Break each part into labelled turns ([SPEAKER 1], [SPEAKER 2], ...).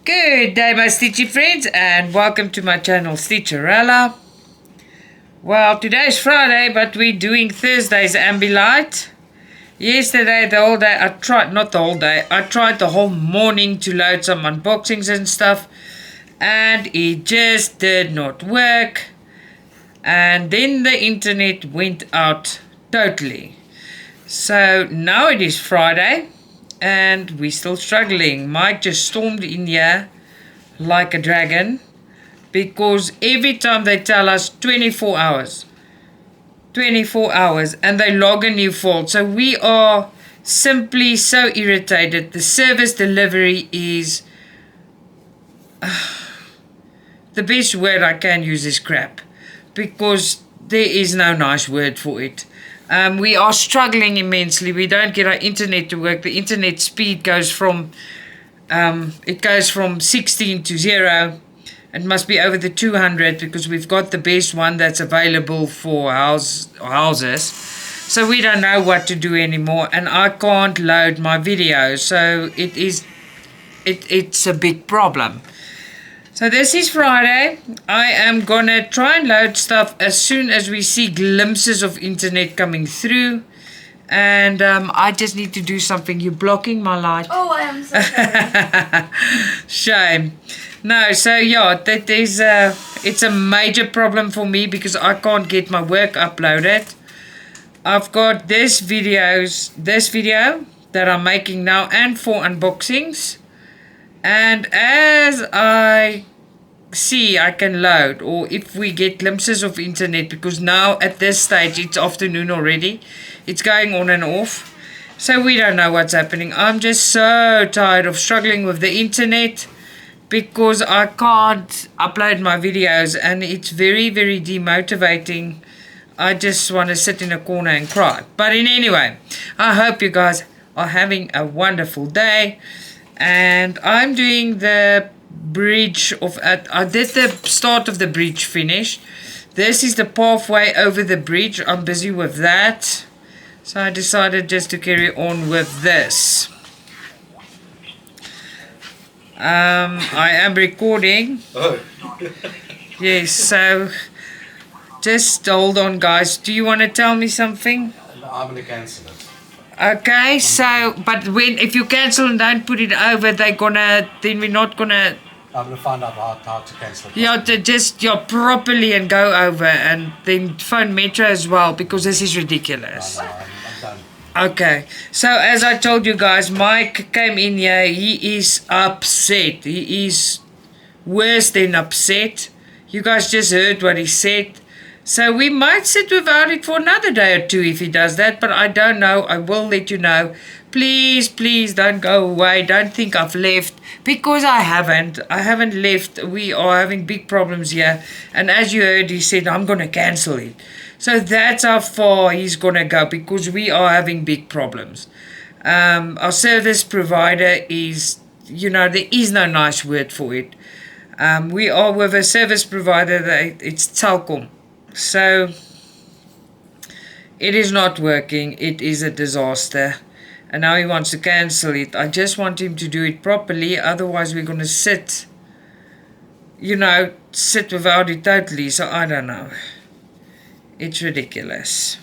[SPEAKER 1] Good day, my Stitchy friends, and welcome to my channel, Stitcha-Rella. Well, today's Friday, but we're doing Thursdays Ambilight. Yesterday, the whole day, I tried the whole morning to load some unboxings and stuff, and it just did not work. And then the internet went out totally. So now it is Friday. And we're still struggling. Mike just stormed in here like a dragon because every time they tell us 24 hours, and they log a new fault. So we are simply so irritated. The service delivery is the best word I can use is crap, because there is no nice word for it. We are struggling immensely. We don't get our internet to work. The internet speed goes from 16 to 0. It must be over the 200 because we've got the best one that's available for houses. So we don't know what to do anymore, and I can't load my videos. So it's a big problem. So this is Friday. I am gonna try and load stuff as soon as we see glimpses of internet coming through. And I just need to do something. You're blocking my light.
[SPEAKER 2] Oh, I am so sorry.
[SPEAKER 1] Shame. No, so yeah, it's a major problem for me because I can't get my work uploaded. I've got this video that I'm making now and 4 unboxings. And as I see I can load, or if we get glimpses of internet, because now at this stage it's afternoon already, it's going on and off, so we don't know what's happening. I'm just so tired of struggling with the internet because I can't upload my videos, and it's very, very demotivating. I just want to sit in a corner and cry. But anyway, I hope you guys are having a wonderful day. And I'm doing the bridge of I did the start of the bridge finish. This is the pathway over the bridge. I'm busy with that, so I decided just to carry on with this. I am recording.
[SPEAKER 3] Oh.
[SPEAKER 1] Yes, so just hold on, guys. Do you want to tell me something?
[SPEAKER 3] I'm going to cancel it.
[SPEAKER 1] Okay, so, but if you cancel and don't put it over, then we're not gonna...
[SPEAKER 3] I'm going to find out how to cancel it.
[SPEAKER 1] Yeah, properly and go over, and then phone Metro as well, because this is ridiculous.
[SPEAKER 3] No, I'm done.
[SPEAKER 1] Okay, so as I told you guys, Mike came in here. He is upset. He is worse than upset. You guys just heard what he said. So we might sit without it for another day or two if he does that, but I don't know. I will let you know. Please, please don't go away. Don't think I've left, because I haven't. I haven't left. We are having big problems here. And as you heard, he said, I'm going to cancel it. So that's how far he's going to go, because we are having big problems. Our service provider is, there is no nice word for it. We are with a service provider, it's Telkom. So it is not working. It is a disaster, and now he wants to cancel it. I just want him to do it properly, otherwise we're going to sit without it totally. So I don't know, it's ridiculous.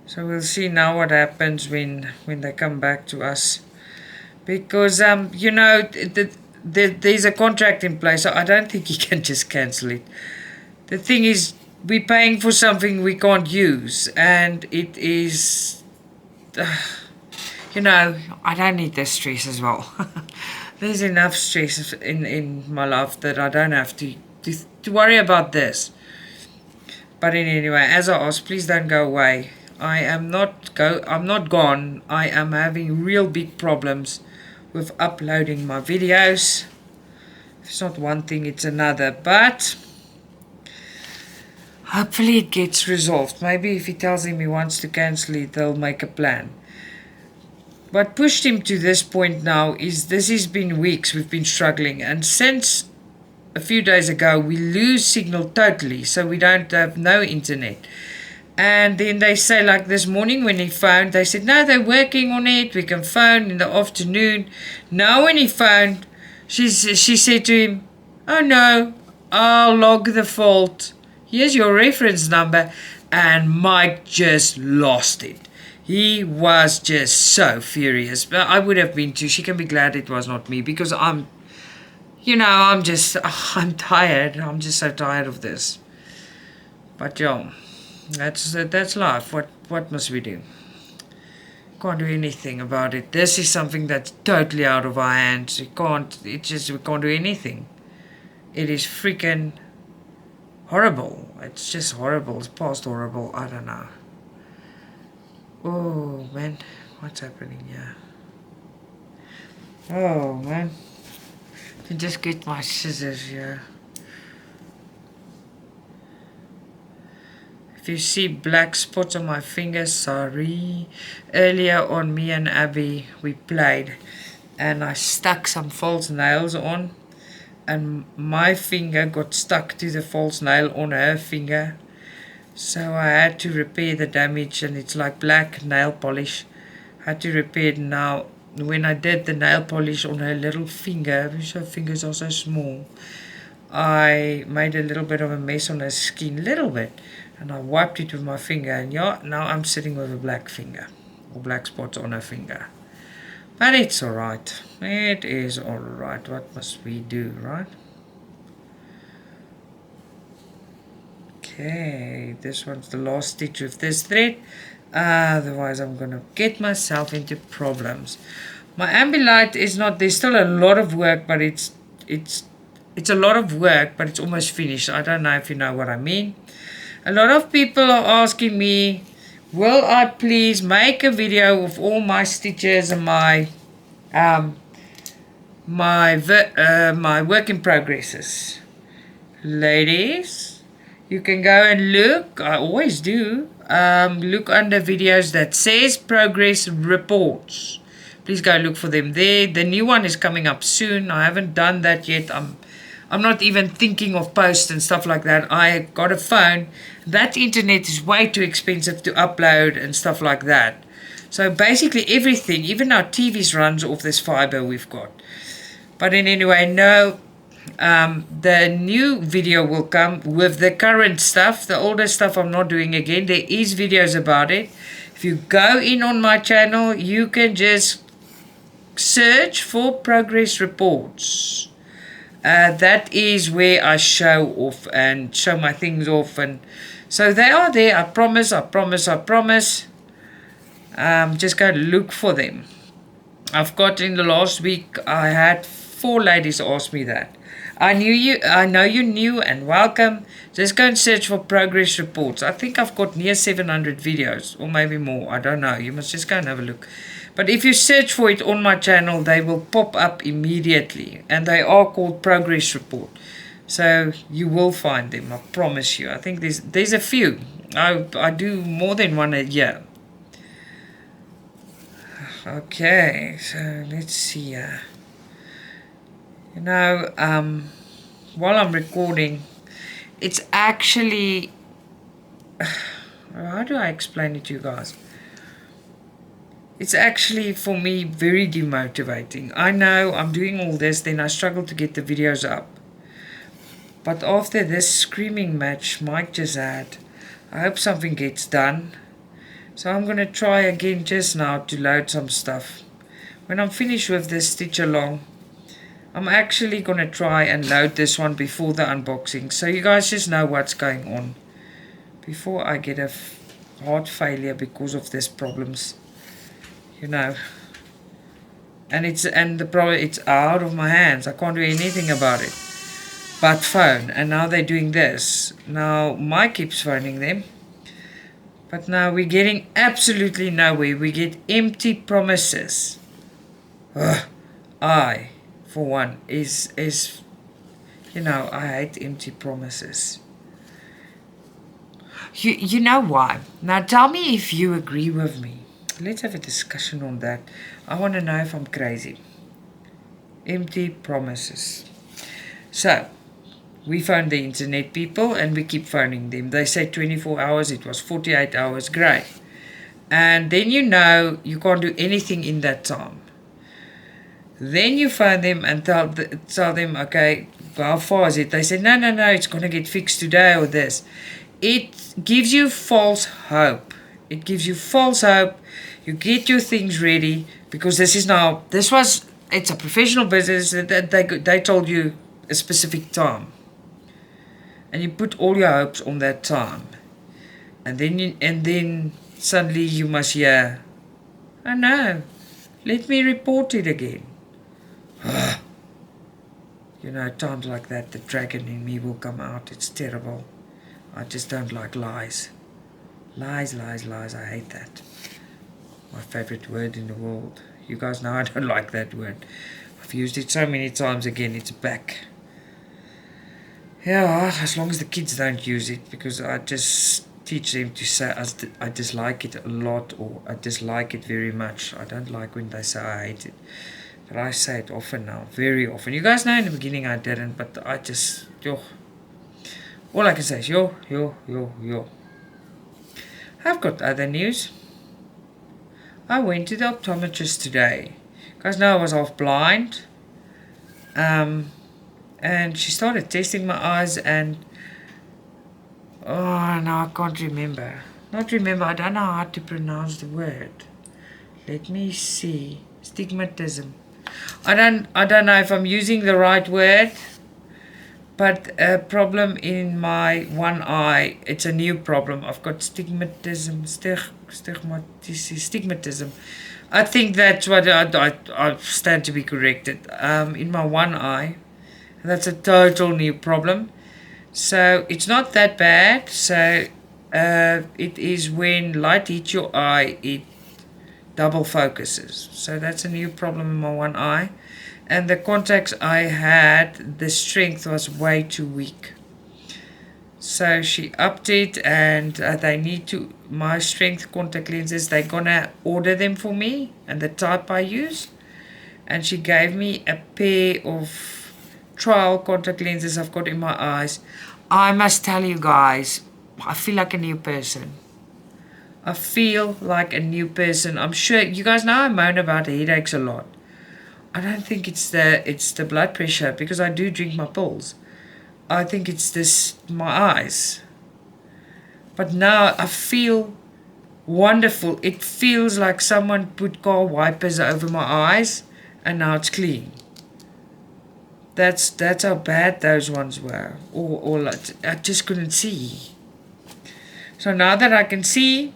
[SPEAKER 1] So we'll see now what happens when they come back to us, because there's a contract in place, so I don't think he can just cancel it. The thing is, we're paying for something we can't use, and it is, I don't need this stress as well. There's enough stress in my life that I don't have to worry about this. But anyway, as I asked, please don't go away. I'm not gone. I am having real big problems with uploading my videos. It's not one thing, it's another, but hopefully it gets resolved. Maybe if he tells him he wants to cancel it, they'll make a plan. What pushed him to this point now is this has been weeks we've been struggling, and since a few days ago we lose signal totally, so we don't have no internet. And then they say, like this morning when he phoned, they said, no, they're working on it. We can phone in the afternoon. Now when he phoned, she said to him, oh no, I'll log the fault. Here's your reference number. And Mike just lost it. He was just so furious. But I would have been too. She can be glad it was not me, because I'm tired. I'm just so tired of this. But yeah, that's life. What must we do? Can't do anything about it. This is something that's totally out of our hands. We can't do anything. It is freaking horrible. It's just horrible. It's past horrible. I don't know. Oh man, what's happening here? Oh man, I just get my scissors here. If you see black spots on my fingers, sorry. Earlier on, me and Abby, we played and I stuck some false nails on, and my finger got stuck to the false nail on her finger. So I had to repair the damage, and it's like black nail polish. I had to repair it. Now when I did the nail polish on her little finger, because her fingers are so small, I made a little bit of a mess on her skin, little bit, and I wiped it with my finger, and yeah, now I'm sitting with a black finger, or black spots on her finger. But it's alright. It is alright. What must we do, right? Okay, this one's the last stitch with this thread. Otherwise, I'm gonna get myself into problems. My Ambilight is not. There's still a lot of work, but it's a lot of work, but it's almost finished. I don't know if you know what I mean. A lot of people are asking me, will I please make a video of all my stitches and my work in progresses. Ladies, you can go and look. I always do. Look under videos that says progress reports. Please go look for them there. The new one is coming up soon. I haven't done that yet. I'm not even thinking of posts and stuff like that. I got a phone. That internet is way too expensive to upload and stuff like that. So basically everything, even our TVs, runs off this fiber we've got. But anyway, no. The new video will come with the current stuff. The older stuff I'm not doing again. There is videos about it. If you go in on my channel, you can just search for progress reports. That is where I show off and show my things off, and so they are there. I promise. Just go look for them. I've got in the last week, I had 4 ladies ask me that. I know you're new and welcome. Just go and search for progress reports. I think I've got near 700 videos, or maybe more. I don't know. You must just go and have a look. But if you search for it on my channel, they will pop up immediately. And they are called progress report. So you will find them, I promise you. I think there's a few. I do more than one a year. Okay, so let's see. While I'm recording, it's actually... How do I explain it to you guys? It's actually, for me, very demotivating. I know I'm doing all this, then I struggle to get the videos up. But after this screaming match Mike just had, I hope something gets done. So I'm going to try again just now to load some stuff. When I'm finished with this stitch along, I'm actually going to try and load this one before the unboxing. So you guys just know what's going on. Before I get a heart failure because of these problems. You know. And the problem, it's out of my hands. I can't do anything about it. But phone. And now they're doing this. Now Mike keeps phoning them. But now we're getting absolutely nowhere. We get empty promises. I, for one, is you know, I hate empty promises. You know why? Now tell me if you agree with me. Let's have a discussion on that. I want to know if I'm crazy. Empty promises. So, We phoned the internet people and we keep phoning them. They say 24 hours, it was 48 hours, great. And then you know you can't do anything in that time. Then you phone them and tell them, okay, how far is it? They say, no, it's going to get fixed today or this. It gives you false hope. It gives you false hope. You get your things ready because it's a professional business that they told you a specific time. And you put all your hopes on that time. And then suddenly you must hear, oh no, let me report it again. You know, times like that, the dragon in me will come out. It's terrible. I just don't like lies. Lies. I hate that. My favorite word in the world. You guys know I don't like that word. I've used it so many times again. It's back. Yeah, as long as the kids don't use it, because I just teach them to say I dislike it a lot, or I dislike it very much. I don't like when they say I hate it. But I say it often now, very often. You guys know in the beginning I didn't, but I just, all I can say is yo. I've got other news. I went to the optometrist today. You guys know I was half blind. And she started testing my eyes and, oh no, I can't remember. I don't know how to pronounce the word. Let me see. Stigmatism. I don't know if I'm using the right word, but a problem in my one eye. It's a new problem. I've got stigmatism. Stigmatism. I think that's what I stand to be corrected. In my one eye, that's a total new problem. So it's not that bad. So it is when light hits your eye, it double focuses. So that's a new problem in my one eye. And the contacts I had, the strength was way too weak. So she upped it, and they need to, my strength contact lenses, they're gonna order them for me and the type I use. And she gave me a pair of trial contact lenses I've got in my eyes. I must tell you guys, I feel like a new person. I feel like a new person. I'm sure you guys know I moan about headaches a lot. I don't think it's the blood pressure, because I do drink my pills. I think it's my eyes. But now I feel wonderful. It feels like someone put car wipers over my eyes and now it's clean. That's how bad those ones were. Or I just couldn't see. So now that I can see,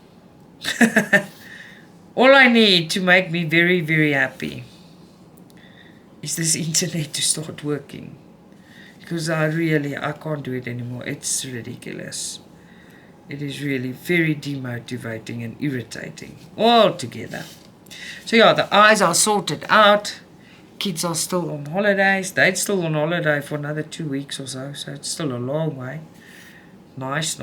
[SPEAKER 1] all I need to make me very, very happy is this internet to start working. Because I can't do it anymore. It's ridiculous. It is really very demotivating and irritating altogether. So yeah, the eyes are sorted out. Kids are still on holidays. They're still on holiday for another 2 weeks or so. So it's still a long way. Nice.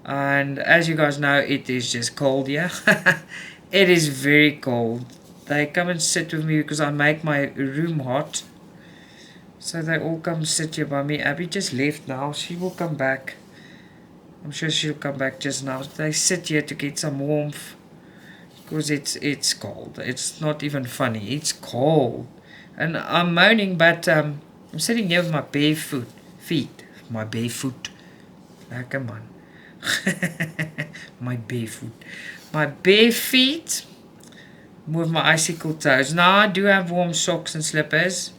[SPEAKER 1] And as you guys know, it is just cold here. It is very cold. They come and sit with me because I make my room hot. So they all come sit here by me. Abby just left now. She will come back. I'm sure she'll come back just now. They sit here to get some warmth. Because it's cold. It's not even funny. It's cold. And I'm moaning, but I'm sitting here with my feet. My barefoot. Come on. My barefoot. My bare feet with my icicle toes. Now I do have warm socks and slippers,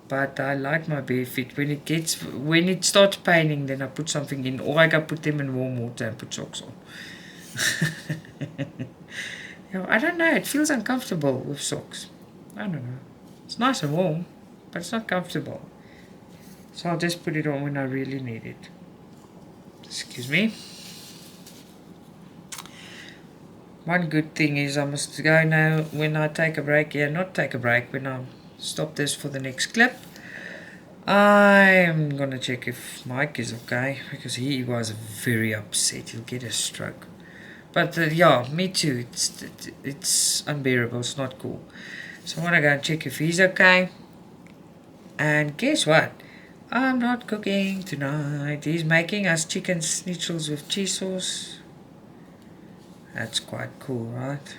[SPEAKER 1] but I like my bare feet. When it starts paining, then I put something in, or I can put them in warm water and put socks on. I don't know, it feels uncomfortable with socks. I don't know. It's nice and warm, but it's not comfortable. So I'll just put it on when I really need it. Excuse me. One good thing is I must go now when I take a break. Not take a break, when I stop this for the next clip. I'm gonna check if Mike is okay, because he was very upset. He'll get a stroke. But me too. It's unbearable. It's not cool. So I want to go and check if he's okay. And guess what? I'm not cooking tonight. He's making us chicken schnitzels with cheese sauce. That's quite cool, right?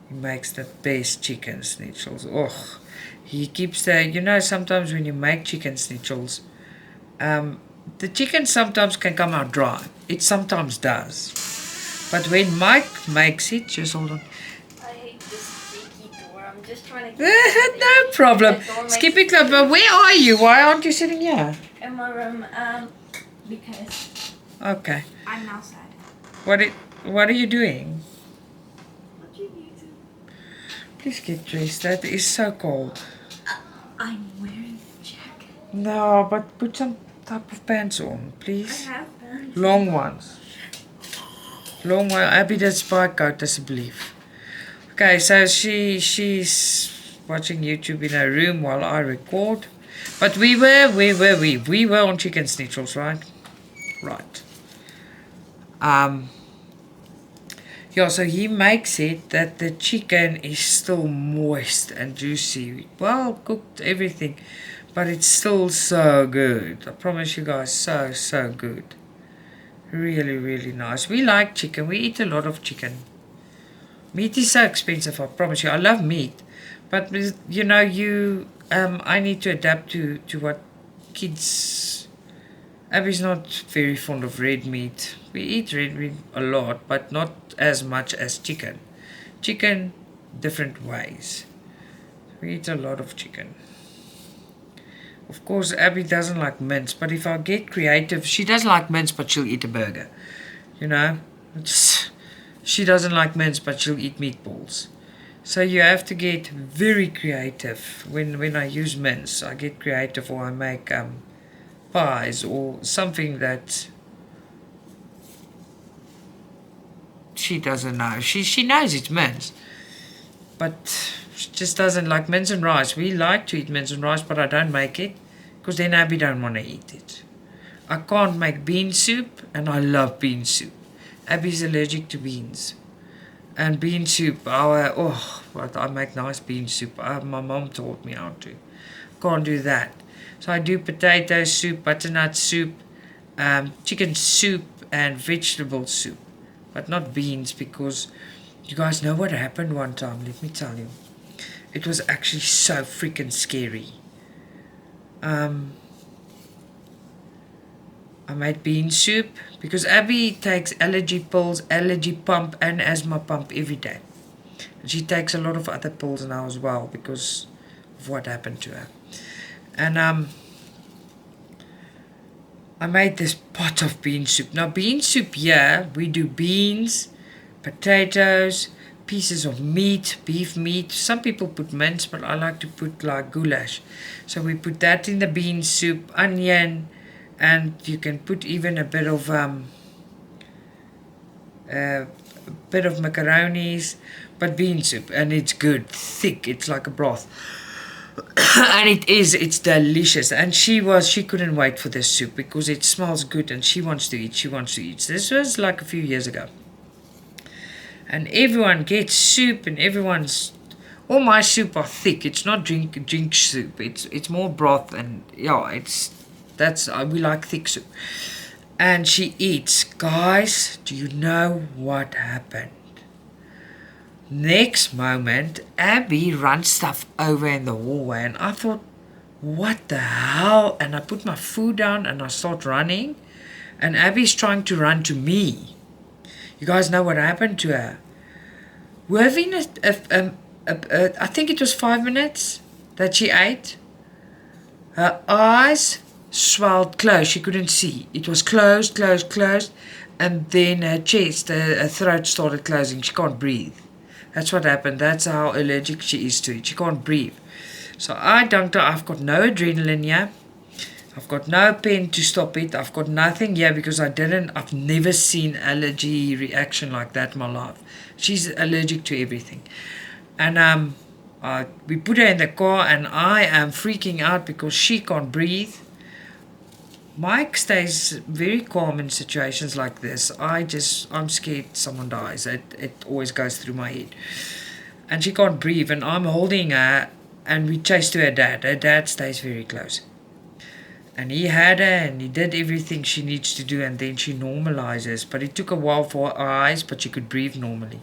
[SPEAKER 1] He makes the best chicken schnitzels. Oh, he keeps the, sometimes when you make chicken schnitzels, the chicken sometimes can come out dry. It sometimes does. But when Mike makes it, just hold on.
[SPEAKER 2] I hate this squeaky door. I'm just trying to get
[SPEAKER 1] No problem. Skip it, club. But where are you? Why aren't you sitting here?
[SPEAKER 2] in my room, because
[SPEAKER 1] Okay.
[SPEAKER 2] I'm outside.
[SPEAKER 1] What are you doing?
[SPEAKER 2] What do you need to?
[SPEAKER 1] Please get dressed. That is so cold.
[SPEAKER 2] I'm wearing a jacket.
[SPEAKER 1] No, but put some type of pants on,
[SPEAKER 2] I
[SPEAKER 1] please.
[SPEAKER 2] have pants.
[SPEAKER 1] Long ones. Long one. Abby did spike coat asseblief. Okay, so she's watching YouTube in her room while I record. But we were on chicken schnitzels, right? Right. Yeah, so he makes it that the chicken is still moist and juicy. Well cooked, everything. But it's still so good. I promise you guys, so good. Really, really nice. We like chicken. We eat a lot of chicken. Meat is so expensive, I promise you. I love meat. But, I need to adapt to what kids... Abby's not very fond of red meat. We eat red meat a lot, but not as much as chicken. Chicken, different ways. We eat a lot of chicken. Of course, Abby doesn't like mince, but if I get creative, she doesn't like mince, but she'll eat a burger. She doesn't like mince, but she'll eat meatballs. So you have to get very creative. When I use mince, I get creative, or I make pies or something that she doesn't know. She knows it's mince, but she just doesn't like mince and rice. We like to eat mince and rice, but I don't make it because then Abby don't want to eat it. I can't make bean soup, and I love bean soup. Abby's allergic to beans. And bean soup, I make nice bean soup. My mom taught me how to. Can't do that. So I do potato soup, butternut soup, chicken soup, and vegetable soup. But not beans, because you guys know what happened one time. Let me tell you. It was actually so freaking scary. I made bean soup because Abby takes allergy pills, allergy pump, and asthma pump every day. And she takes a lot of other pills now as well because of what happened to her. And I made this pot of bean soup. Now bean soup here, we do beans, potatoes, pieces of meat, beef meat. Some people put mince, but I like to put like goulash. So we put that in the bean soup, onion, and you can put even a bit of macaronis, but bean soup, and it's good, thick. It's like a broth. And it's delicious. And she couldn't wait for this soup because it smells good and she wants to eat. This was like a few years ago. And everyone gets soup, and all my soup are thick. It's not drink soup. It's more broth, and yeah, we like thick soup. And she eats. Guys, do you know what happened? Next moment, Abby runs stuff over in the hallway, and I thought, what the hell? And I put my food down and I start running, and Abby's trying to run to me. You guys know what happened to her? Within I think it was 5 minutes that she ate. Her eyes swelled closed. She couldn't see. It was closed. And then her chest, her throat started closing. She can't breathe. That's what happened. That's how allergic she is to it. She can't breathe. So I dunked her. I've got no adrenaline here. I've got no pen to stop it. I've got nothing here because I've never seen allergy reaction like that in my life. She's allergic to everything. And we put her in the car, and I am freaking out because she can't breathe. Mike stays very calm in situations like this. I'm scared someone dies. It always goes through my head. And she can't breathe, and I'm holding her, and we chased to her dad. Her dad stays very close. And he had her and he did everything she needs to do, and then she normalizes. But it took a while for her eyes, but she could breathe normally.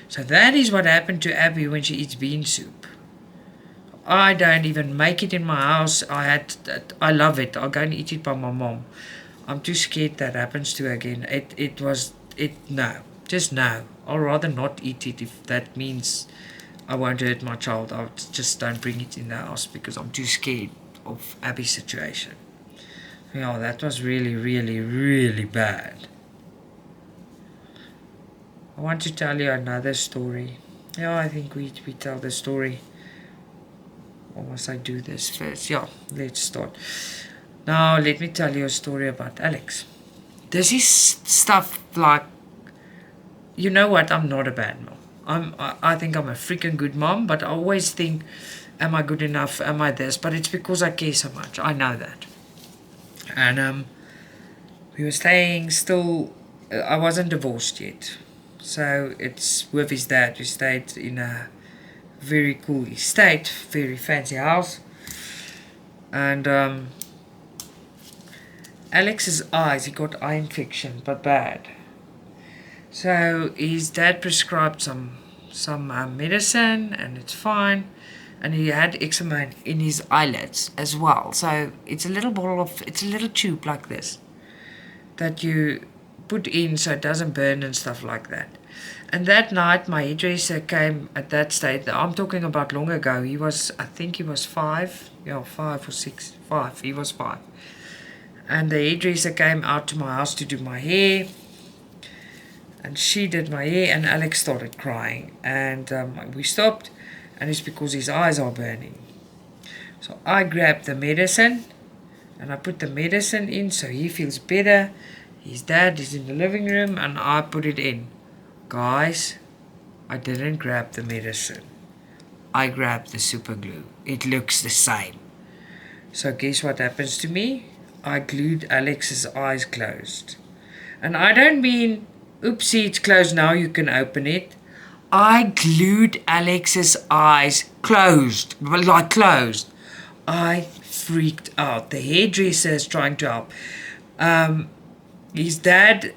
[SPEAKER 1] So that is what happened to Abby when she eats bean soup. I don't even make it in my house. I love it. I'll go and eat it by my mom. I'm too scared that happens to her again. No. Just no. I'll rather not eat it if that means I won't hurt my child. I just don't bring it in the house because I'm too scared of Abby's situation. Yeah, that was really, really, really bad. I want to tell you another story. Yeah, I think we tell the story. Or must I do this first? Yeah, let's start. Now, let me tell you a story about Alex. This is stuff like, you know what, I'm not a bad mom. I think I'm a freaking good mom, but I always think, am I good enough? Am I this? But it's because I care so much. I know that. And we were staying still, I wasn't divorced yet. So it's with his dad. We stayed in a very cool estate, very fancy house. And Alex's eyes, he got eye infection, but bad. So his dad prescribed some medicine, and it's fine. And he had eczema in his eyelids as well. So it's a little it's a little tube like this that you put in so it doesn't burn and stuff like that. And that night my hairdresser came at that stage. I'm talking about long ago. I think he was 5. Yeah, 5 or 6. 5. He was 5. And the hairdresser came out to my house to do my hair. And she did my hair, and Alex started crying. And we stopped, and it's because his eyes are burning. So I grabbed the medicine, and I put the medicine in so he feels better. His dad is in the living room, and I put it in. Guys, I didn't grab the medicine. I grabbed the super glue. It looks the same. So guess what happens to me? I glued Alex's eyes closed. And I don't mean, oopsie, it's closed now, you can open it. I glued Alex's eyes closed, like closed. I freaked out. The hairdresser is trying to help. His dad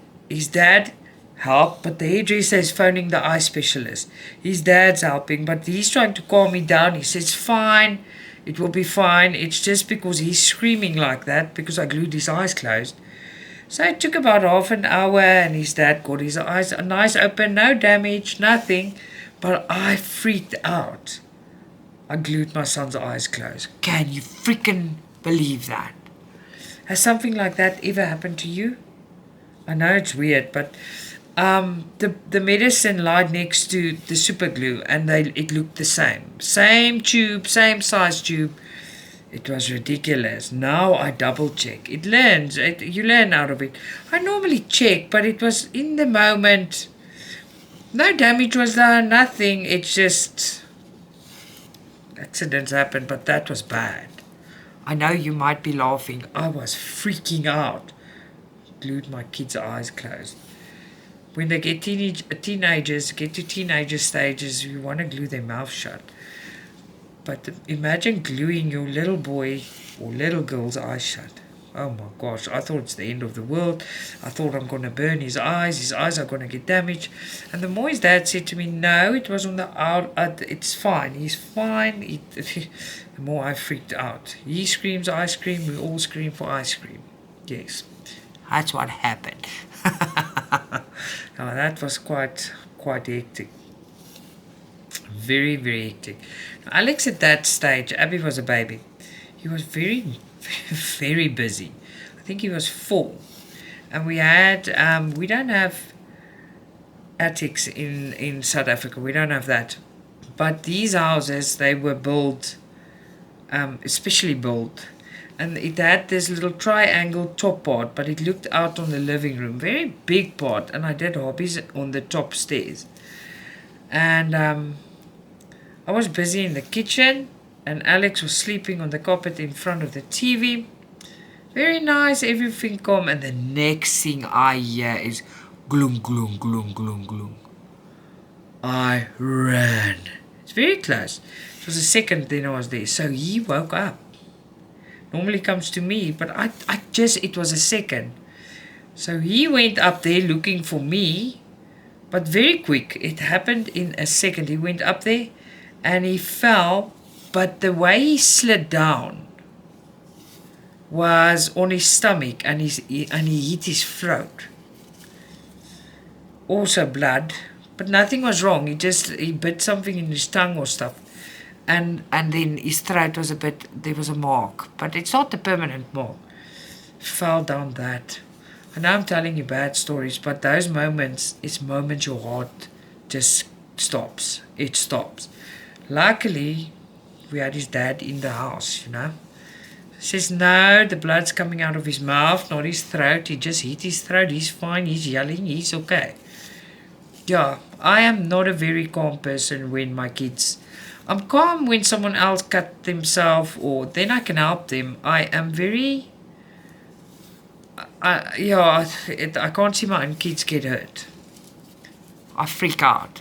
[SPEAKER 1] helped, but the hairdresser is phoning the eye specialist. His dad's helping, but he's trying to calm me down. He says, fine, it will be fine. It's just because he's screaming like that because I glued his eyes closed. So it took about half an hour, and his dad got his eyes nice open, no damage, nothing. But I freaked out. I glued my son's eyes closed. Can you freaking believe that? Has something like that ever happened to you? I know it's weird, but the medicine lied next to the super glue, and it looked the same. Same tube, same size tube. It was ridiculous. Now I double check. It learns. You learn out of it. I normally check, but it was in the moment. No damage was done, nothing. It's just accidents happen, but that was bad. I know you might be laughing. I was freaking out. Glued my kids' eyes closed. When they get teenagers, get to teenager stages, you want to glue their mouth shut. But imagine gluing your little boy or little girl's eyes shut. Oh my gosh, I thought it's the end of the world. I thought I'm going to burn his eyes are going to get damaged. And the more his dad said to me, no, it was on the out, it's fine, he's fine. The more I freaked out. He screams, I scream, we all scream for ice cream. Yes, that's what happened. Now that was quite hectic. Very, very hectic. Alex at that stage, Abby was a baby. He was very, very busy. I think he was 4. And we don't have attics in South Africa. We don't have that. But these houses, they were built, especially built. And it had this little triangle top part, but it looked out on the living room. Very big part. And I did hobbies on the top stairs. And I was busy in the kitchen, and Alex was sleeping on the carpet in front of the TV. Very nice, everything calm, and the next thing I hear is gloom, gloom, gloom, gloom, gloom. I ran. It's very close. It was a second then I was there. So he woke up. Normally comes to me, but it was a second. So he went up there looking for me, but very quick. It happened in a second. He went up there and he fell, but the way he slid down was on his stomach and he hit his throat. Also blood, but nothing was wrong. He bit something in his tongue or stuff. And then his throat was there was a mark, but it's not a permanent mark. Fell down that. And I'm telling you bad stories, but those moments, it's moments your heart just stops. It stops. Luckily, we had his dad in the house, He says, no, the blood's coming out of his mouth, not his throat. He just hit his throat. He's fine. He's yelling. He's okay. Yeah, I am not a very calm person when my kids... I'm calm when someone else cut themselves, or then I can help them. I am very... I can't see my own kids get hurt. I freak out.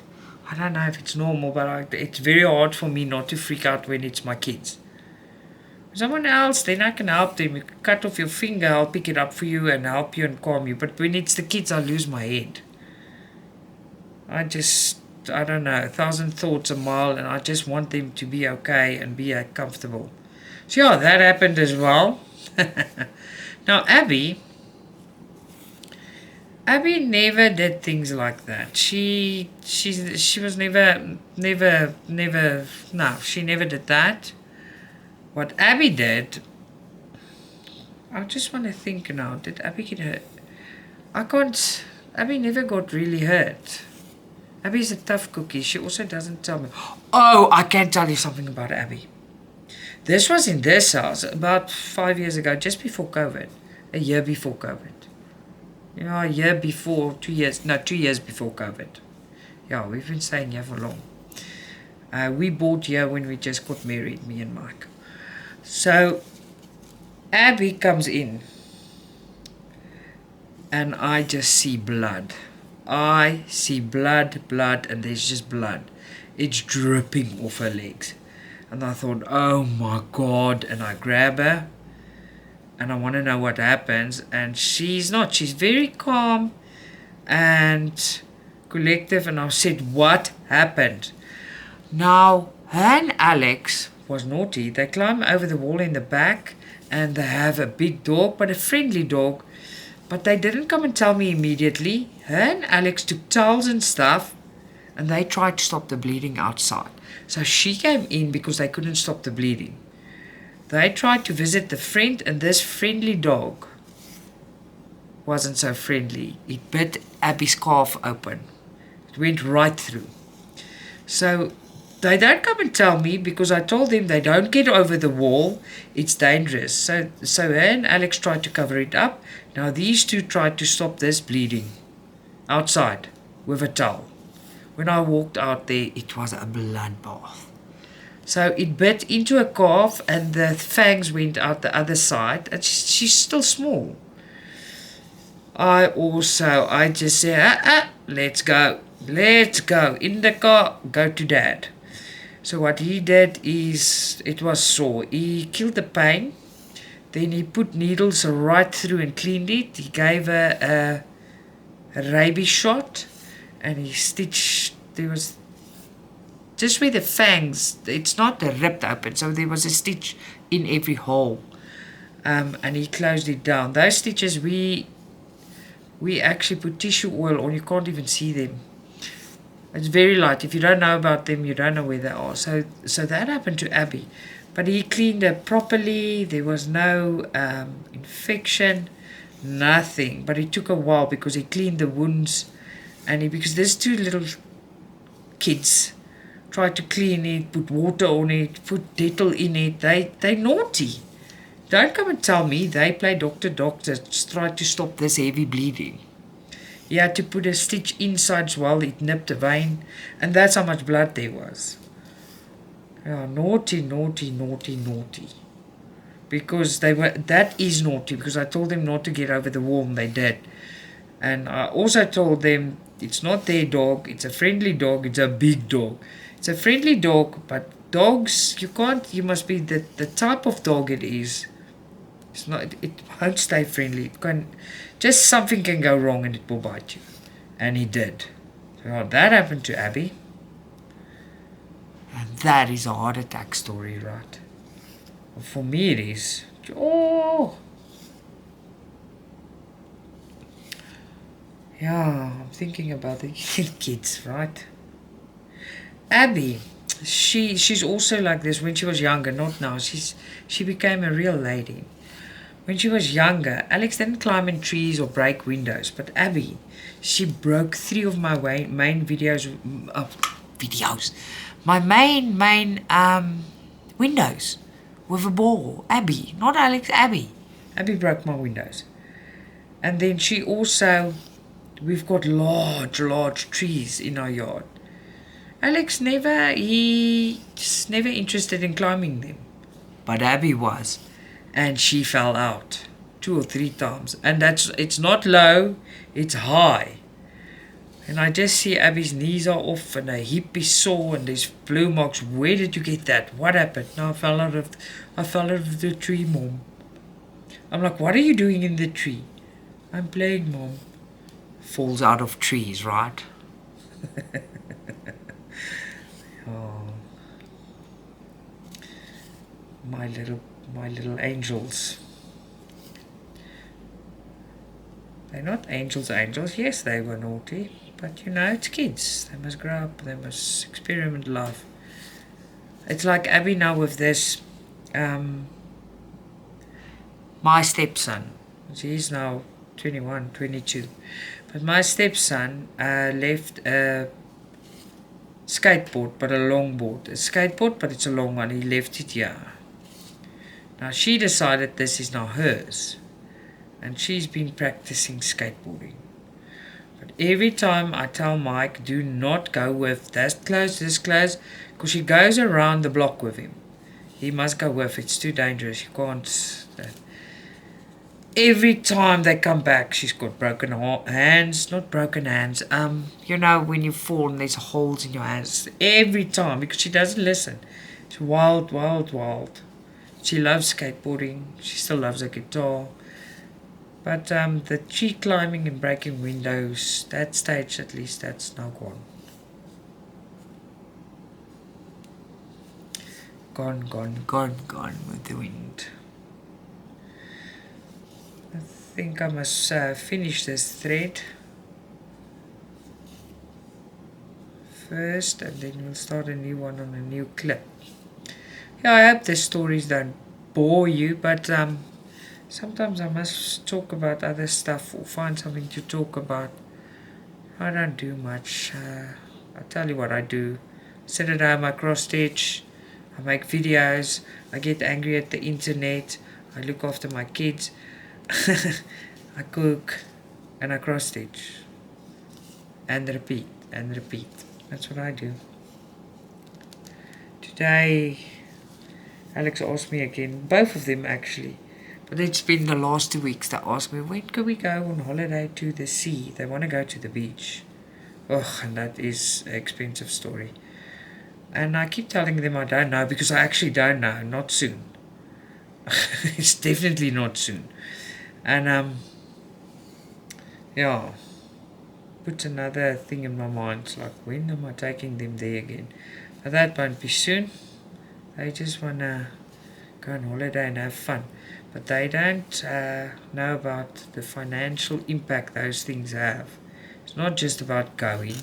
[SPEAKER 1] I don't know if it's normal, but it's very hard for me not to freak out when it's my kids. Someone else, then I can help them. You cut off your finger, I'll pick it up for you and help you and calm you. But when it's the kids, I lose my head. I don't know, 1,000 thoughts a mile, and I just want them to be okay and be comfortable. So yeah, that happened as well. Now Abby never did things like that. She was never, no, she never did that. What Abby did, I just want to think now, did Abby get hurt? Abby never got really hurt. Abby's a tough cookie. She also doesn't tell me. Oh, I can tell you something about Abby. This was in this house about 5 years ago, just before COVID. A year before COVID. A year before, 2 years. No, 2 years before COVID. Yeah, we've been staying here for long. We bought here when we just got married, me and Mike. So, Abby comes in. And I just see blood. I see blood, and there's just blood. It's dripping off her legs. And I thought, oh my God. And I grab her. And I want to know what happens. And she's very calm and collective. And I said, what happened? Now, her and Alex was naughty. They climb over the wall in the back. And they have a big dog, but a friendly dog. But they didn't come and tell me immediately. Her and Alex took towels and stuff, and they tried to stop the bleeding outside. So she came in because they couldn't stop the bleeding. They tried to visit the friend, and this friendly dog wasn't so friendly. It bit Abby's calf open. It went right through. So they don't come and tell me because I told them they don't get over the wall. It's dangerous. So her and Alex tried to cover it up. Now these two tried to stop this bleeding outside with a towel. When I walked out there, it was a bloodbath. So it bit into a calf and the fangs went out the other side. And she's still small. I just said, let's go. Let's go. In the car, go to Dad. So what he did is, it was sore. He killed the pain. Then he put needles right through and cleaned it. He gave her a rabies shot. And he stitched, there was, just where the fangs, it's not ripped open. So there was a stitch in every hole. And he closed it down. Those stitches, we actually put tissue oil on. You can't even see them. It's very light. If you don't know about them, you don't know where they are. So that happened to Abby. But he cleaned her properly. There was no infection, nothing. But it took a while because he cleaned the wounds. And because there's two little kids tried to clean it, put water on it, put Dettol in it. They naughty. Don't come and tell me they play doctor, tried to stop this heavy bleeding. He had to put a stitch inside as well. It nipped a vein. And that's how much blood there was. Yeah, naughty. Because that is naughty. Because I told them not to get over the wall and they did. And I also told them it's not their dog. It's a friendly dog. It's a big dog. It's a friendly dog, but dogs, you can't, you must be the type of dog it is. It's not, it won't stay friendly. It can, just something can go wrong and it will bite you. And he did. So that happened to Abby. And that is a heart attack story, right? For me it is. Oh! Yeah, I'm thinking about the kids, right? Abby, she's also like this when she was younger, not now. She became a real lady. When she was younger, Alex didn't climb in trees or break windows, but Abby, she broke 3 of my main videos. My main windows with a ball. Abby, not Alex. Abby broke my windows, and then she also. We've got large trees in our yard. Alex he's never interested in climbing them. But Abby was. And she fell out 2 or 3 times. And it's not low, it's high. And I just see Abby's knees are off and her hip is sore and there's blue marks. Where did you get that? What happened? No, I fell out of the tree, Mom. I'm like, what are you doing in the tree? I'm playing, Mom. Falls out of trees, right? Oh, my little angels. They're not angels. Yes, they were naughty, but you know, it's kids. They must grow up. They must experiment life. It's like Abby now with this. My stepson. He's now 21, 22. But my stepson left a skateboard, but a longboard. A skateboard, but it's a long one. He left it here. Now she decided this is now hers. And she's been practicing skateboarding. But every time I tell Mike, do not go with this close, because she goes around the block with him. He must go with, it's too dangerous. You can't. Every time they come back, she's got broken hands. Not broken hands. You know when you fall and there's holes in your hands. Every time, because she doesn't listen. She's wild. She loves skateboarding. She still loves her guitar. But the tree climbing and breaking windows, that stage at least, that's now gone. Gone with the wind. I think I must finish this thread first, and then we'll start a new one on a new clip. Yeah, I hope the stories don't bore you, but sometimes I must talk about other stuff or find something to talk about. I don't do much. I'll tell you what I do. Sit at home, I cross stitch, I make videos, I get angry at the internet, I look after my kids. I cook and I cross stitch and repeat. That's what I do. Today Alex asked me again, both of them actually, but it's been the last 2 weeks. They asked me, when can we go on holiday to the sea? They want to go to the beach. And that is an expensive story. And I keep telling them I don't know, because I actually don't know. Not soon. It's definitely not soon. And yeah, put another thing in my mind. It's like, when am I taking them there again? But that won't be soon. They just want to go on holiday and have fun. But they don't know about the financial impact those things have. It's not just about going.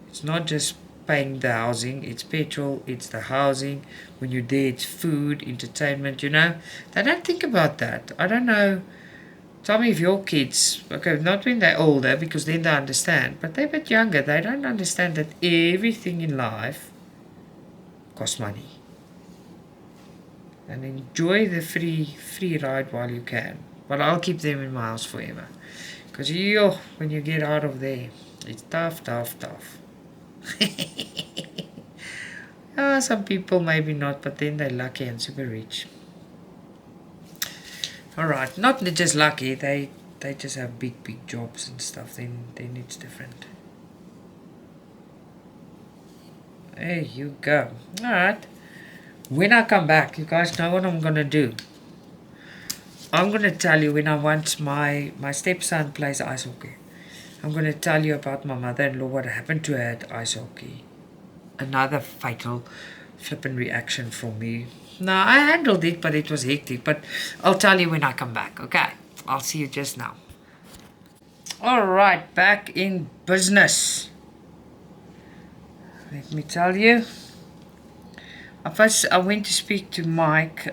[SPEAKER 1] It's not just paying the housing. It's petrol, it's the housing. When you're there, it's food, entertainment, you know. They don't think about that. I don't know. Tell me if your kids, okay, not when they're older, because then they understand, but they're a bit younger, they don't understand that everything in life costs money. And enjoy the free ride while you can. But I'll keep them in my house forever. Because when you get out of there, it's tough. Some people maybe not, but then they're lucky and super rich. Alright, not just lucky, they just have big jobs and stuff, then it's different. There you go. Alright, when I come back, you guys know what I'm gonna do. I'm gonna tell you when I once my stepson plays ice hockey. I'm gonna tell you about my mother-in-law, what happened to her at ice hockey. Another fatal flippin' reaction from me. No, I handled it, but it was hectic. But I'll tell you when I come back, okay? I'll see you just now. Alright, back in business. Let me tell you. First, I went to speak to Mike.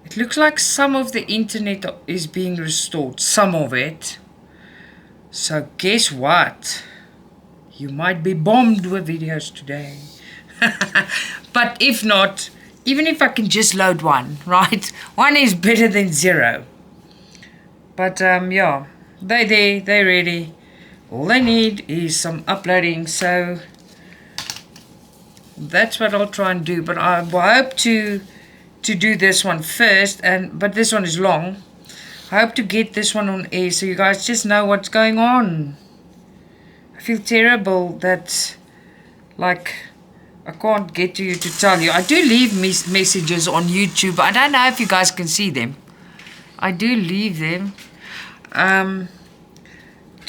[SPEAKER 1] It looks like some of the internet is being restored. Some of it. So guess what? You might be bombed with videos today. But if not, even if I can just load one, right? One is better than zero. But yeah, they're ready. All they need is some uploading, so that's what I'll try and do. But I hope to do this one first, but this one is long. I hope to get this one on air so you guys just know what's going on. I feel terrible that, like, I can't get to you to tell you. I do leave messages on YouTube. I don't know if you guys can see them. I do leave them. To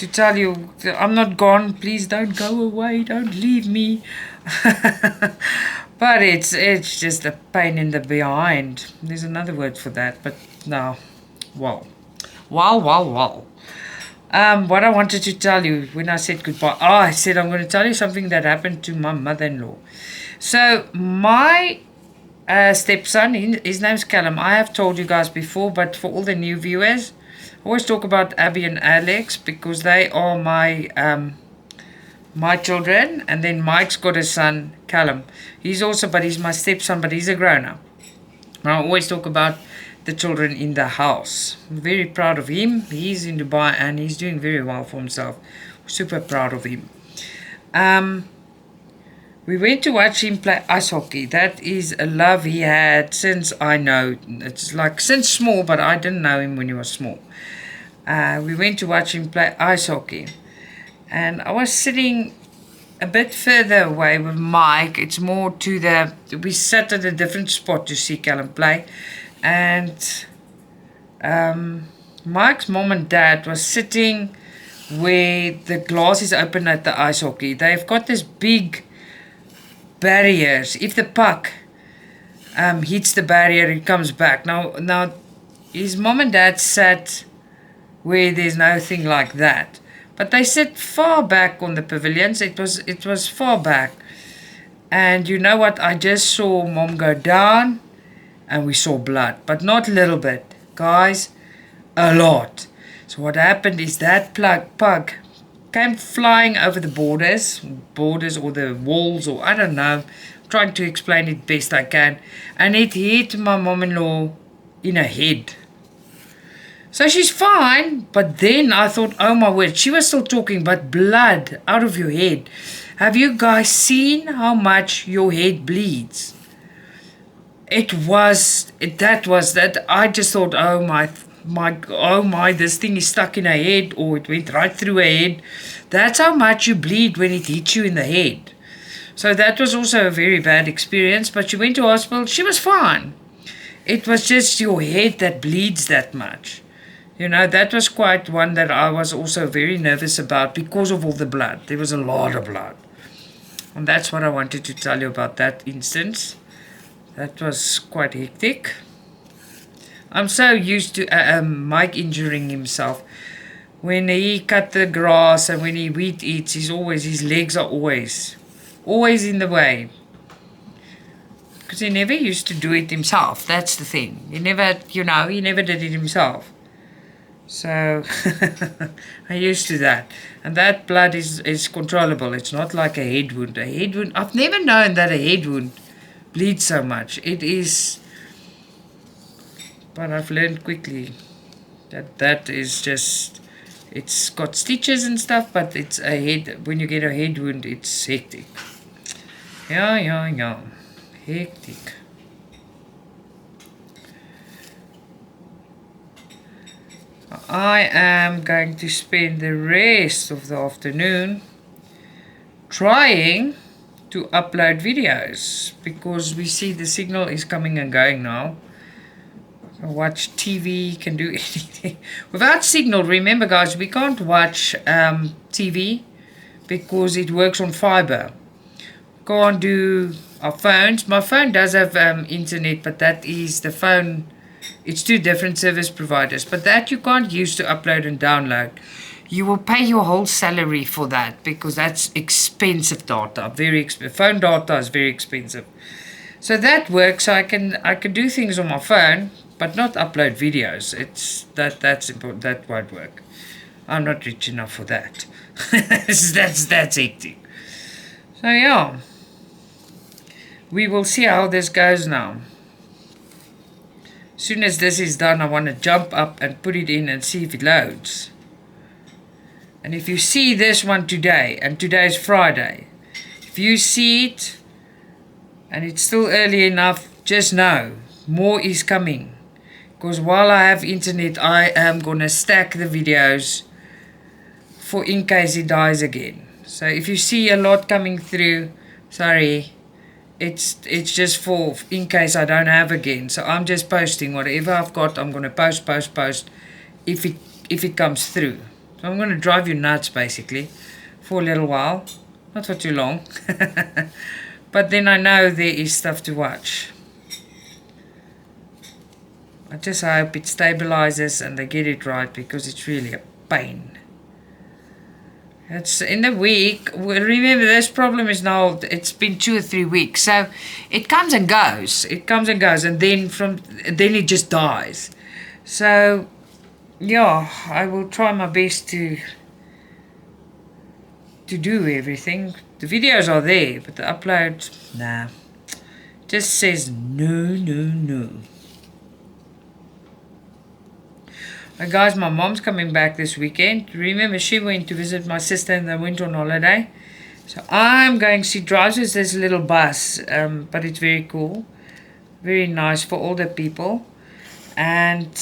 [SPEAKER 1] tell you, I'm not gone. Please don't go away. Don't leave me. But it's just a pain in the behind. There's another word for that, but no. Wow. What I wanted to tell you when I said goodbye. I said I'm going to tell you something that happened to my mother-in-law. So my stepson, his name's Callum. I have told you guys before, but for all the new viewers, I always talk about Abby and Alex because they are my my children. And then Mike's got a son, Callum. He's my stepson, but he's a grown-up. I always talk about the children in the house. I'm very proud of him. He's in Dubai and he's doing very well for himself. Super proud of him. We went to watch him play ice hockey. That is a love he had since I know. It's like since small, but I didn't know him when he was small. We went to watch him play ice hockey. And I was sitting a bit further away with Mike. It's more to we sat at a different spot to see Callum play. And Mike's mom and dad was sitting where the glass is open at the ice hockey. They've got this big barriers. If the puck hits the barrier, it comes back. Now his mom and dad sat where there's nothing like that. But they sit far back on the pavilions. It was far back. And you know what? I just saw Mom go down and we saw blood. But not a little bit. Guys, a lot. So what happened is that pug came flying over the borders or the walls, or I don't know. I'm trying to explain it best I can. And it hit my mom-in-law in her head. So she's fine, but then I thought, oh my word, she was still talking, but blood out of your head. Have you guys seen how much your head bleeds? That I just thought, oh my, this thing is stuck in her head, or it went right through her head. That's how much you bleed when it hits you in the head. So that was also a very bad experience, but she went to hospital, she was fine. It was just your head that bleeds that much. You know, that was quite one that I was also very nervous about because of all the blood. There was a lot of blood. And that's what I wanted to tell you about that instance. That was quite hectic. I'm so used to Mike injuring himself. When he cut the grass and when he wheat eats, his legs are always in the way. Because he never used to do it himself. That's the thing. He never did it himself. So I'm used to that. And that blood is controllable. It's not like a head wound. I've never known that a head wound bleeds so much. It is, but I've learned quickly that is just, it's got stitches and stuff, but it's a head, when you get a head wound, it's hectic. Yeah. Hectic. I am going to spend the rest of the afternoon trying to upload videos because we see the signal is coming and going now. Watch TV, can do anything. Without signal, remember guys, we can't watch TV because it works on fiber. Can't do our phones. My phone does have internet, but that is the phone. It's two different service providers, but that you can't use to upload and download. You will pay your whole salary for that because that's expensive data. Very expensive. Phone data is very expensive. So that works. I can do things on my phone, but not upload videos. That's important. That won't work. I'm not rich enough for that. that's hectic. So yeah, we will see how this goes now. As soon as this is done, I want to jump up and put it in and see if it loads. And if you see this one today, and today is Friday, if you see it and it's still early enough, just know more is coming. Because while I have internet, I am going to stack the videos for in case it dies again. So if you see a lot coming through, sorry, it's just for in case I don't have again. So I'm just posting whatever I've got. I'm going to post if it comes through. So I'm going to drive you nuts basically for a little while, not for too long. But then I know there is stuff to watch. I just hope it stabilizes and they get it right because it's really a pain. It's in the week. Remember, this problem is now, it's been 2 or 3 weeks. So it comes and goes. It comes and goes, and then it just dies. So yeah, I will try my best to do everything. The videos are there, but the upload, nah, just says no. Guys, my mom's coming back this weekend. Remember, she went to visit my sister and they went on holiday. So I'm going, she drives us this little bus, but it's very cool. Very nice for older people. And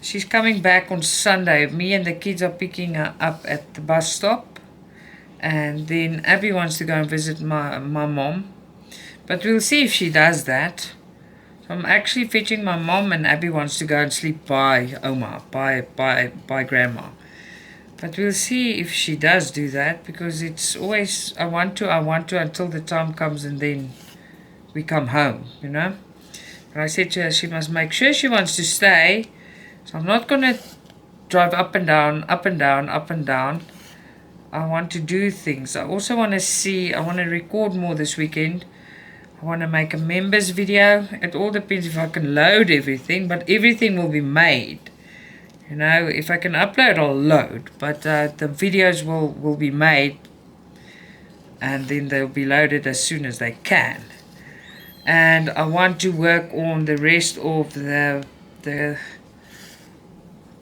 [SPEAKER 1] she's coming back on Sunday. Me and the kids are picking her up at the bus stop. And then Abby wants to go and visit my mom. But we'll see if she does that. So I'm actually fetching my mom, and Abby wants to go and sleep by Oma, by Grandma. But we'll see if she does do that, because it's always, I want to until the time comes and then we come home, you know. And I said to her, she must make sure she wants to stay. So I'm not going to drive up and down. I want to do things. I also want to see, I want to record more this weekend. I want to make a members video. It all depends if I can load everything, but everything will be made. You know, if I can upload, I'll load, but the videos will be made, and then they'll be loaded as soon as they can. And I want to work on the rest of the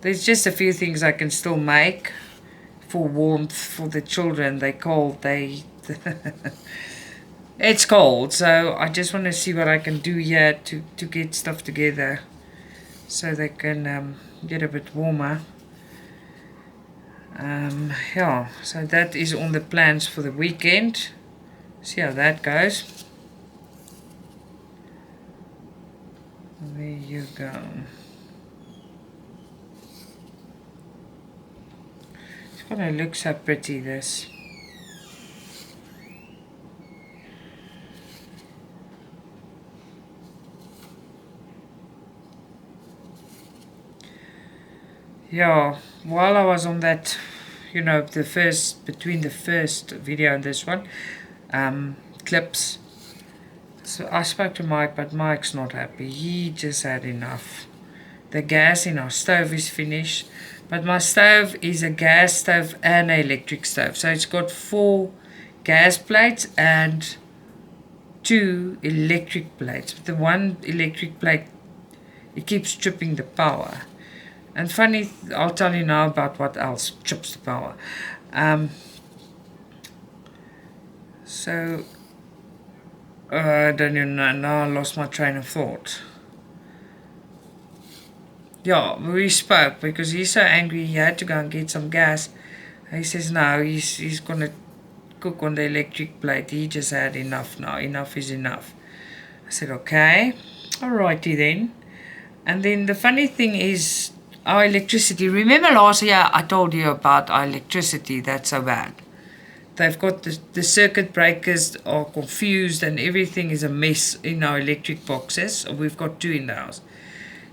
[SPEAKER 1] there's just a few things I can still make for warmth for the children. They're cold. It's cold, so I just want to see what I can do here to get stuff together so they can get a bit warmer. Yeah, so that is on the plans for the weekend. See how that goes. There you go. It's gonna look so pretty, this. Yeah, while I was on that, you know, between the first video and this one, clips, so I spoke to Mike, but Mike's not happy. He just had enough. The gas in our stove is finished, but my stove is a gas stove and an electric stove, so it's got 4 gas plates and 2 electric plates. The one electric plate, it keeps tripping the power. And funny, I'll tell you now about what else trips the power. So, I don't even know, now I lost my train of thought. Yeah, we spoke because he's so angry he had to go and get some gas. And he says no, he's going to cook on the electric plate. He just had enough now. Enough is enough. I said, okay, alrighty then. And then the funny thing is, our electricity, remember last year I told you about our electricity, that's so bad. They've got the circuit breakers are confused and everything is a mess in our electric boxes. We've got 2 in the house.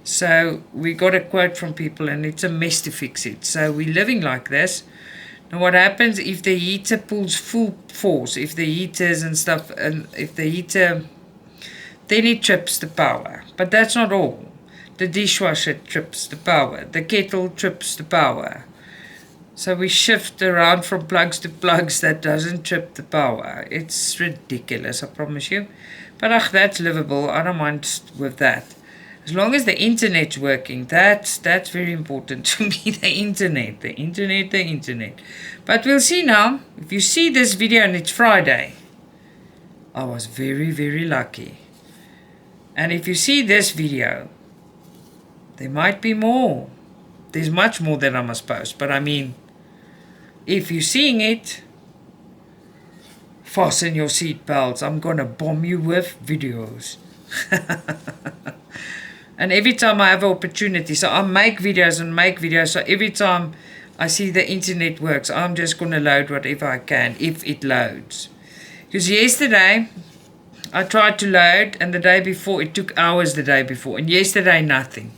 [SPEAKER 1] So we got a quote from people and it's a mess to fix it. So we're living like this. Now what happens if the heater pulls full force, if the heaters and stuff, and if the heater, then it trips the power. But that's not all. The dishwasher trips the power. The kettle trips the power. So we shift around from plugs to plugs that doesn't trip the power. It's ridiculous, I promise you. But that's livable. I don't mind with that. As long as the internet's working, that's very important to me. The internet. But we'll see now. If you see this video and it's Friday, I was very, very lucky. And if you see this video, there might be more. There's much more that I must post. But I mean, if you're seeing it, fasten your seat belts. I'm gonna bomb you with videos. And every time I have an opportunity, so I make videos, so every time I see the internet works, I'm just gonna load whatever I can, if it loads. Because yesterday, I tried to load, and the day before, it took hours the day before, and yesterday, nothing.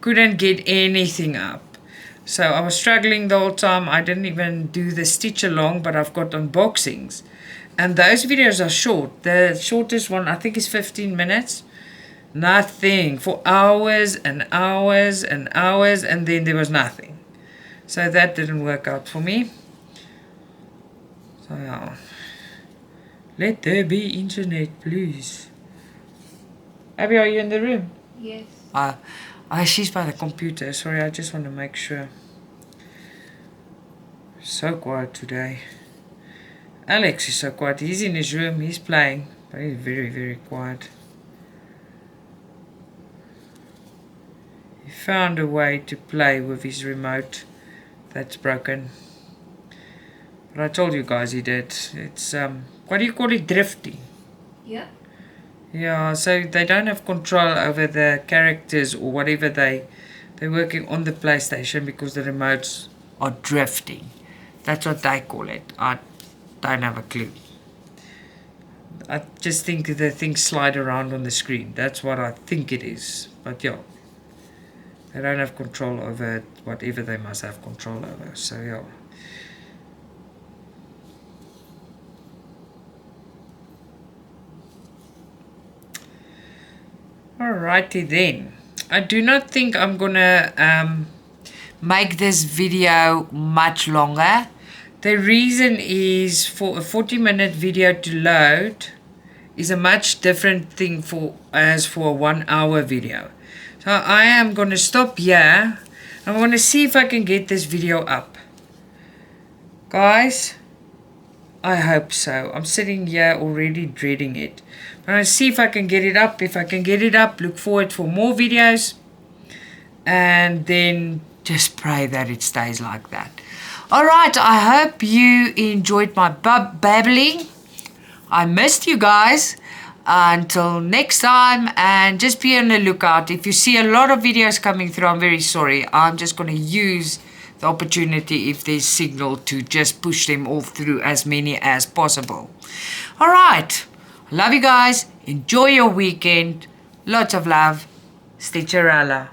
[SPEAKER 1] Couldn't get anything up. So I was struggling the whole time. I didn't even do the stitch along, but I've got unboxings. And those videos are short. The shortest one, I think, is 15 minutes. Nothing. For hours and hours and hours, and then there was nothing. So that didn't work out for me. So yeah. Let there be internet, please. Abby, are you in the room?
[SPEAKER 2] Yes.
[SPEAKER 1] She's by the computer. Sorry, I just want to make sure. So quiet today. Alex is so quiet. He's in his room. He's playing. But he's very, very quiet. He found a way to play with his remote that's broken. But I told you guys he did. It's, what do you call it? Drifting.
[SPEAKER 2] Yeah.
[SPEAKER 1] Yeah, so they don't have control over the characters or whatever they're working on the PlayStation because the remotes are drifting. That's what they call it. I don't have a clue. I just think the things slide around on the screen. That's what I think it is. But yeah, they don't have control over whatever they must have control over. So yeah. Alrighty then. I do not think I'm gonna make this video much longer. The reason is for a 40-minute video to load is a much different thing as for a 1-hour video. So I am gonna stop here. I'm gonna see if I can get this video up. Guys, I hope so. I'm sitting here already dreading it. I'm going to see if I can get it up. If I can get it up, look forward for more videos. And then just pray that it stays like that. Alright, I hope you enjoyed my babbling. I missed you guys. Until next time, and just be on the lookout. If you see a lot of videos coming through, I'm very sorry. I'm just going to use the opportunity, if there's signal, to just push them all through, as many as possible. Alright. Love you guys. Enjoy your weekend. Lots of love. Stitcha-Rella.